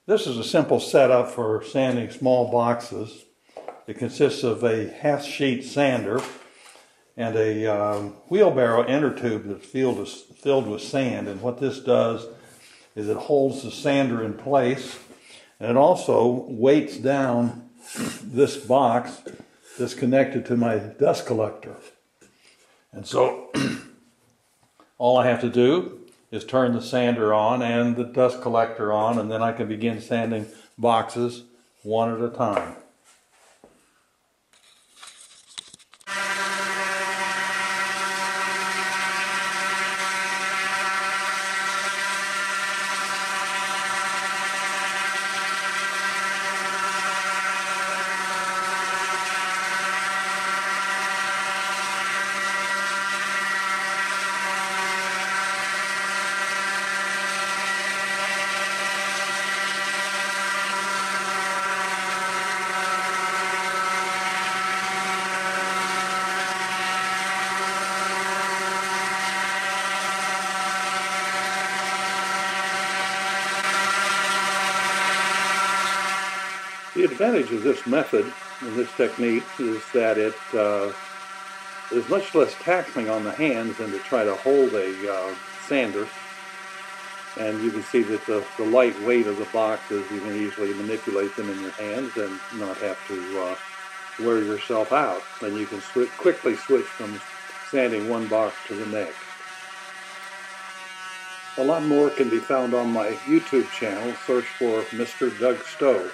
This is a simple setup for sanding small boxes. It consists of a half-sheet sander and a wheelbarrow inner tube that's filled with sand. And what this does is it holds the sander in place, and it also weights down this box that's connected to my dust collector. And so all I have to do is turn the sander on and the dust collector on, and then I can begin sanding boxes one at a time. The advantage of this method and this technique is that it is much less taxing on the hands than to try to hold a sander. And you can see that the light weight of the boxes, you can easily manipulate them in your hands and not have to wear yourself out. And you can quickly switch from sanding one box to the next. A lot more can be found on my YouTube channel. Search for Mr. Doug Stowe.